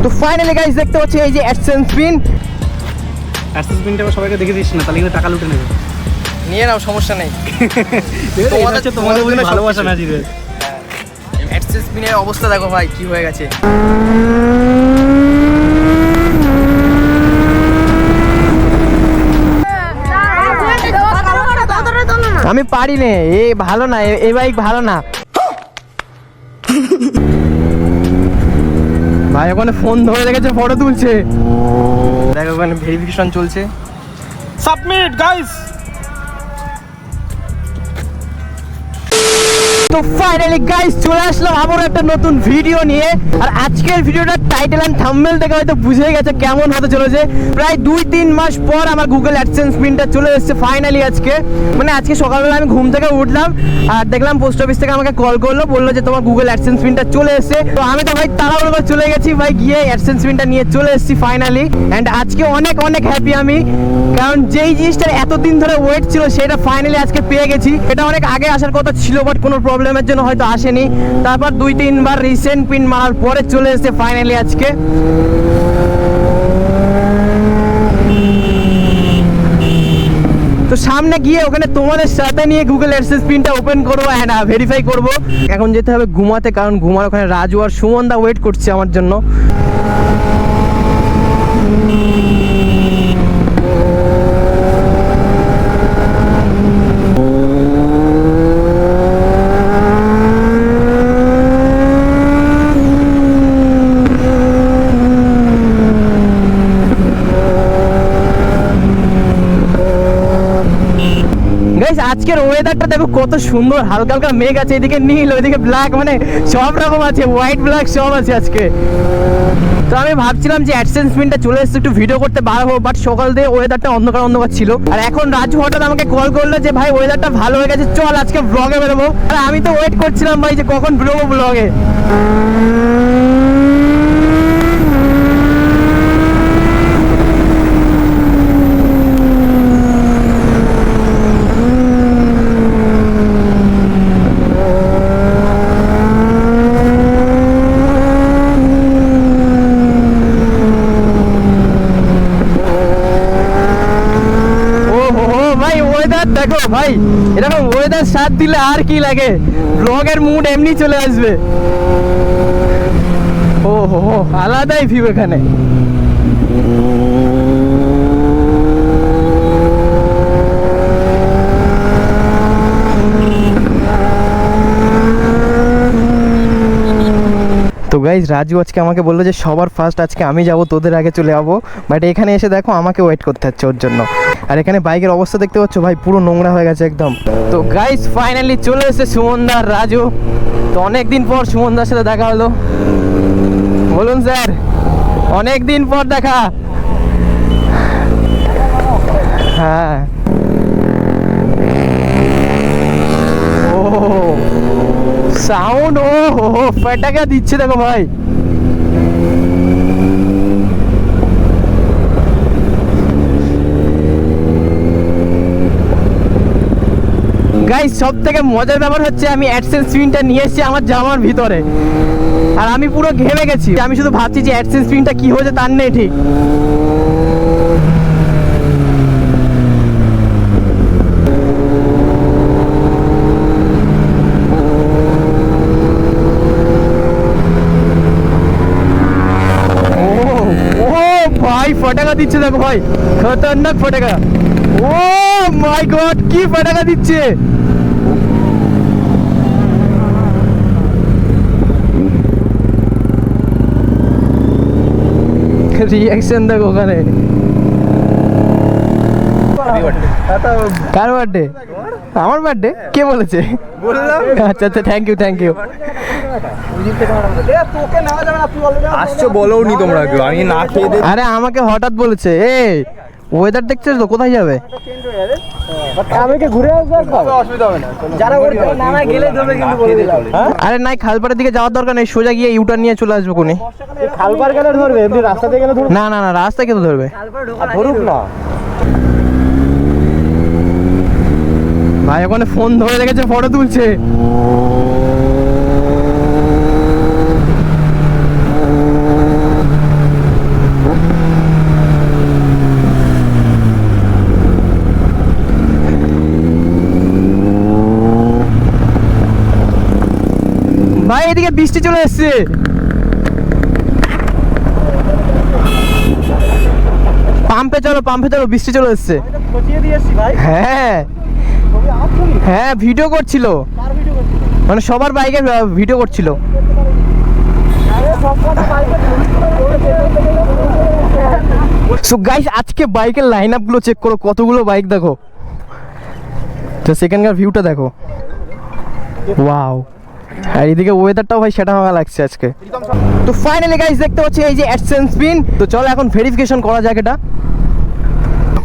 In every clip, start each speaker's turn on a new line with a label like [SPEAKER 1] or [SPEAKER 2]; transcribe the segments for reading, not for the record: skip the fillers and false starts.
[SPEAKER 1] তো finally guys দেখতে পাচ্ছি এই যে অ্যাডসেন্স পিন।
[SPEAKER 2] অ্যাডসেন্স পিনটা সবাইকে দেখে দিস না, তাহলে কিন্তু টাকা লুটে নেবে।
[SPEAKER 1] নিয়ে নাও, সমস্যা নেই।
[SPEAKER 2] তোমাদের বলে ভালোবাসা না জিরে।
[SPEAKER 1] অ্যাডসেন্স পিনের অবস্থা দেখো ভাই কি হয়ে গেছে। আমি পারি নে, এই ভালো না, এই বাইক ভালো না ভাই। ওখানে ফোন ধরে রেখেছে, ফটো তুলছে, দেখো ওখানে ভেরিফিকেশন চলছে।
[SPEAKER 2] Submit guys.
[SPEAKER 1] তো ফাইনালি গাইস চলে আসলাম আবার একটা নতুন ভিডিও নিয়ে। আর আজকের ভিডিওটা টাইটেল এন্ড থাম্বনেল দেখে হয়তো বুঝে গেছে কেমন হতে চলেছে। প্রায় 2-3 মাস পর আমার গুগল অ্যাডসেন্স পিনটা চলে এসেছে ফাইনালি আজকে। মানে আজকে সকালবেলা আমি ঘুম থেকে উঠলাম আর দেখলাম পোস্ট অফিস থেকে আমাকে কল করলো, বললো যে তোমার গুগল অ্যাডসেন্স পিনটা চলে এসেছে। তো আমি তো ভাই তাড়াহুড়ো করে চলে গেছি ভাই, গিয়ে অ্যাডসেন্স পিনটা নিয়ে চলে এসেছি ফাইনালি। অ্যান্ড আজকে অনেক অনেক হ্যাপি আমি, কারণ যেই জিনিসটার এতদিন ধরে ওয়েট ছিল সেটা ফাইনালি আজকে পেয়ে গেছি। এটা অনেক আগে আসার কথা ছিল, বাট কোনো প্রবলেমের জন্য হয়তো আসেনি। তারপর 2-3 বার রিসেন্ট পিন মারার পরে চলে এসেছে ফাইনালি আজকে। তো সামনে গিয়ে ওখানে তোমাদের সাথে নিয়ে গুগল অ্যাডসেন্স পিনটা ওপেন করবো, হ্যাঁ না ভেরিফাই করবো। এখন যেতে হবে ঘুমাতে, কারণ ঘুমার ওখানে রাজু আর সুমন দা ওয়েট করছে আমার জন্য। আজকের ওয়েদারটা দেখো কত সুন্দর, হালকা হালকা মেঘ আছে, এদিকে নীল ওইদিকে ব্ল্যাক, মানে সব রকম আছে, হোয়াইট ব্ল্যাক সব আছে আজকে। তো আমি ভাবছিলাম যে অ্যাডসেন্স পিনটা চলে এসেছে, একটু ভিডিও করতে বার হবো, বাট সকাল দিয়ে ওয়েদারটা অন্ধকার অন্ধকার ছিল। আর এখন রাজু হঠাৎ আমাকে কল করলো যে ভাই ওয়েদারটা ভালো হয়ে গেছে, চল আজকে ব্লগে বেরোবো। আর আমি তো ওয়েট করছিলাম ভাই যে কখন বেরোবো ব্লগে। দেখো ভাই এরকম ওয়েদার সাথ দিলে আর কি লাগে, ব্লগের মুড এমনি চলে আসবে। ও হো আলাদাই ভিউ এখানে। তো গাইজ রাজু আজকে আমাকে বললো যে সবার ফার্স্ট আজকে আমি যাব, তোদের আগে চলে যাবো। বাট এখানে এসে দেখো আমাকে ওয়েট করতে হচ্ছে ওর জন্য। আর এখানে বাইকের অবস্থা দেখতে পাচ্ছ ভাই, পুরো নোংরা হয়ে গেছে একদম। তো গাইজ ফাইনালি চলে এসেছে সুমনদা আর রাজু। তো অনেকদিন পর সুমনদার সাথে দেখা হলো। বলুন স্যার, অনেকদিন পর দেখা। হ্যাঁ ও সাউন্ড, ও হো ফাটাকা দিচ্ছে দেখো ভাই। গাইস সব থেকে মজার ব্যাপার হচ্ছে আমি অ্যাডসেন্স পিনটা নিয়ে এসেছি আমার জামার ভিতরে, আর আমি পুরো ঘেমে গেছি। আমি শুধু ভাবছি যে অ্যাডসেন্স পিনটা কি হয়েছে তার নেই ঠিক। ভাই ফটাকা দিচ্ছে দেখো ভাই, খতরনাক ফটাকা। ও মাই গড কি ফটাকা দিচ্ছে। রিঅ্যাকশন দেখো ওখানে। কার বার্থডে? আমার বার্থডে? কে বলেছে? আচ্ছা আচ্ছা, থ্যাংক ইউ থ্যাংক ইউ।
[SPEAKER 2] আসছো বলোও নি তোমরা কেউ, আমি না খেয়ে দে।
[SPEAKER 1] আরে আমাকে হঠাৎ বলেছে, এই ওয়েদার দেখছিস তো কোথায় যাবে।
[SPEAKER 2] আমাকে ঘুরে আসবে, অসুবিধা হবে না, যারা নামা গেলে ধরবে কিন্তু বলে দিলাম।
[SPEAKER 1] আরে নাই খালপাড়ের দিকে যাওয়ার দরকার নেই, সোজা গিয়ে ইউটার নিয়ে চলে আসবে কোনি।
[SPEAKER 2] খালপাড় গেলে ধরবে, এমনি রাস্তা দিয়ে গেলে ধরবে
[SPEAKER 1] না না না, রাস্তা কেন ধরবে,
[SPEAKER 2] ধরুক না
[SPEAKER 1] ভাই। ওখানে ফোন ধরে রেখেছে, ফটো তুলছে। বৃষ্টি চলে এসছে। পাম্পে চলো বৃষ্টি চলে এসছে। হ্যাঁ হ্যাঁ ভিডিও করছিল, মানে সবার বাইকে ভিডিও করছিল। সো গাইস আজকে বাইকের লাইন আপ গুলো চেক করো, কতগুলো বাইক দেখো, তো সেকেন্ডকার ভিউটা দেখো, ওয়াও। আর এদিকে ওয়েদারটাও ভাই সেটা ভালো লাগছে আজকে। তো ফাইনালি গাইস দেখতে পাচ্ছি এই যে অ্যাডসেন্স পিন। তো চলো এখন ভেরিফিকেশন করা যাক এটা।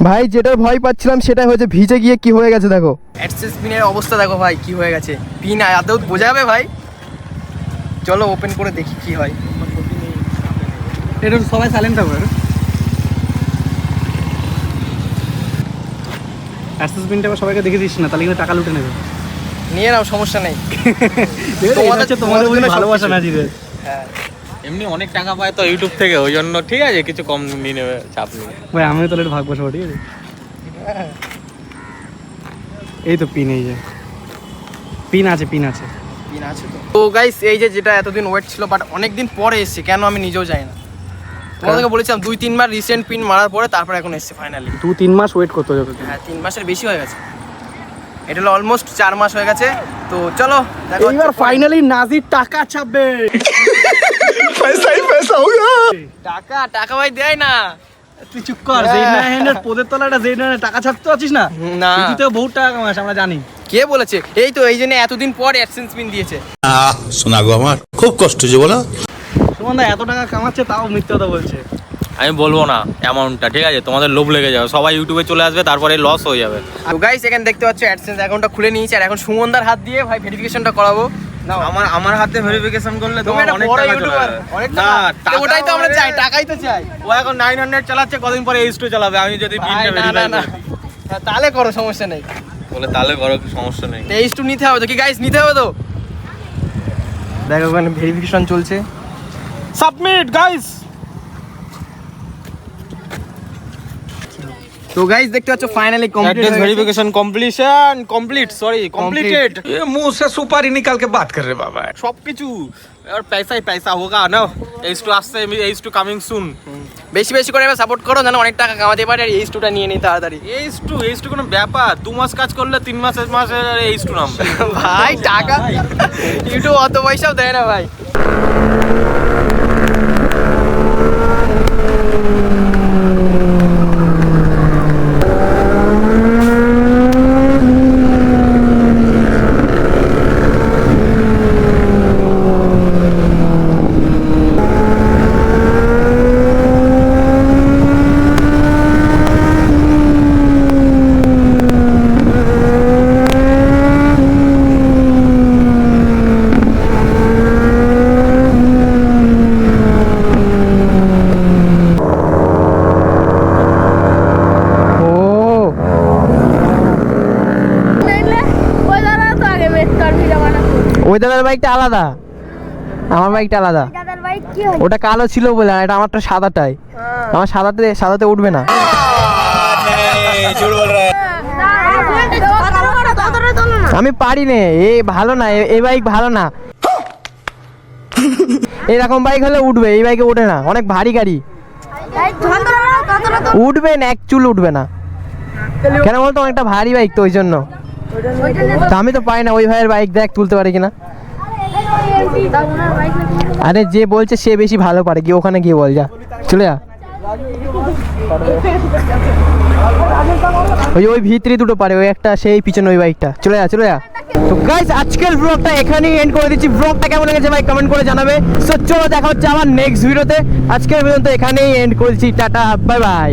[SPEAKER 1] ভাই যেটার ভয় পাচ্ছিলাম সেটাই হয়েছে, ভিজে গিয়ে কি হয়ে গেছে দেখো। অ্যাডসেন্স পিনের অবস্থা দেখো ভাই কি হয়ে গেছে, পিন আদৌ বোঝা যাবে ভাই? চলো ওপেন করে দেখি কি হয়।
[SPEAKER 2] এটা সবাই সাইলেন্ট থাকবে। অ্যাক্সেস পিনটা সবাইকে দেখে দিস না, তাহলে কিন্তু টাকা লুটে নেবে।
[SPEAKER 1] নিয়ে নাও, সমস্যা নেই।
[SPEAKER 2] তোমাদের বলে ভালোবাসা না জিরে।
[SPEAKER 1] হ্যাঁ
[SPEAKER 3] এমনি অনেক টাকা পায় তো ইউটিউব থেকে, ওই জন্য ঠিক আছে কিছু কম নিয়ে নেবে, চাপ নেই।
[SPEAKER 2] ভাই আমিও তাহলে একটু ভাগ বসাবো, ঠিক আছে? এই তো পিন, এই যে পিন আছে।
[SPEAKER 1] পিন আছে তো গাইস এই যে যেটা এতদিন ওয়েট ছিল, বাট অনেকদিন পরে এসেছে, কেন আমি নিজেও জানি না। তোমাদেরকে বলেছিলাম 2-3 বার রিসেন্ট পিন মারার পরে তারপর এখন এসেছে ফাইনালি।
[SPEAKER 2] 2-3 মাস ওয়েট করতে হবে।
[SPEAKER 1] হ্যাঁ 3 মাসের বেশি হয়ে গেছে, এটা হলো অলমোস্ট 4 মাস হয়ে গেছে। তো চলো দেখো
[SPEAKER 2] এইবার ফাইনালি নাজির টাকা ছাপবে।
[SPEAKER 1] টাকা ভাই দেয় না।
[SPEAKER 2] তুই চুপ কর। জেড হ্যান্ডের পোদের তলাটা জেড হ্যান্ডের টাকা ছাপতে আছিস না?
[SPEAKER 1] না
[SPEAKER 2] তুইও বহুত টাকা কামাস, আমরা জানি।
[SPEAKER 1] কে বলেছে? এই তো এই জন্য এতদিন পর অ্যাডসেন্স পিন দিয়েছে।
[SPEAKER 4] শোনা গো আমার খুব কষ্ট যে বলো।
[SPEAKER 2] সুমন দা এত টাকা কামাচ্ছে তাও মিথ্যা কথা বলছে।
[SPEAKER 3] আমি বলবো না অ্যামাউন্টটা, ঠিক আছে? তোমাদের লোভ লেগে যাবে, সবাই ইউটিউবে চলে আসবে, তারপরে লস হয়ে যাবে।
[SPEAKER 1] তো গাইস এখানে দেখতে পাচ্ছ অ্যাডসেন্স অ্যাকাউন্টটা খুলে নিয়েছি, আর এখন সুমনদার হাত দিয়ে ভাই ভেরিফিকেশনটা করাবো।
[SPEAKER 3] আমার হাতে ভেরিফিকেশন করলে
[SPEAKER 1] তুমি একটা বড় ইউটিউবার, অনেক টাকা। ওটাই তো আমরা চাই, টাকাই তো চাই।
[SPEAKER 3] ও এখন 900 চালাচ্ছে, কদিন পরে H2 চালাবে। আমি যদি পিনটা ভেরিফাই করি,
[SPEAKER 1] হ্যাঁ, তাহলে করো, সমস্যা নেই।
[SPEAKER 3] বলে তাহলে করো, সমস্যা নেই।
[SPEAKER 1] H2 নিতে হবে তো কি গাইস? নিতে হবে তো। দেখো ওখানে ভেরিফিকেশন চলছে।
[SPEAKER 2] Submit guys.
[SPEAKER 1] তো গাইস দেখতে পাচ্ছ finally complete
[SPEAKER 3] address verification completed.
[SPEAKER 4] ये मुंह से सुपारी निकाल के बात कर रहे बाबा।
[SPEAKER 3] সবকিছু আর पैसा ही पैसा होगा ना। H2 আসছে, H2 কামিং সুন।
[SPEAKER 1] বেশি বেশি করে এবার সাপোর্ট করো, যেন অনেক টাকা কামাতে পারে, আর H2টা নিয়ে নিই তাড়াতাড়ি।
[SPEAKER 3] H2 কোনো ব্যাপার? 2 মাস কাজ করলে 3 মাসে H2 নামবে।
[SPEAKER 1] ভাই টাকা ইউটিউব অত পয়সাও দেয় না ভাই। ওই দাদার বাইকটা আলাদা, আমার বাইকটা আলাদা।
[SPEAKER 5] দাদার বাইক কি হয়?
[SPEAKER 1] ওটা কালো ছিল বলে, এটা আমারটা সাদাটাই। আমার সাদাতে উঠবে না। আমি পারি নে, এই ভালো না, এই বাইক ভালো না। এরকম বাইক হলে উঠবে, এই বাইকে ওঠে না, অনেক ভারী গাড়ি। উঠবে না, এক চুল উঠবে না। কেন বলতো, অনেকটা ভারী বাইক তো, ওই জন্য। তা আমি তো পাই না, ওই ভাইয়ের বাইক দেখ তুলতে পারে কিনা। আরে যে বলছে সে বেশি ভালো পারে, গিয়ে ওখানে গিয়ে বল, যা চলে যা। ওই ভিতরে দুটো পারে, ওই একটা সেই পিছনে ওই বাইকটা, চলে যা। তো গাইস আজকের ব্লগটা এখানেই এন্ড করে দিচ্ছি। ব্লগটা কেমন লেগেছে ভাই কমেন্ট করে জানাবে। সো চলো দেখা হচ্ছে আমার নেক্সট ভিডিওতে। আজকের পর্যন্ত এখানেই এন্ড করছি, টাটা বাই বাই।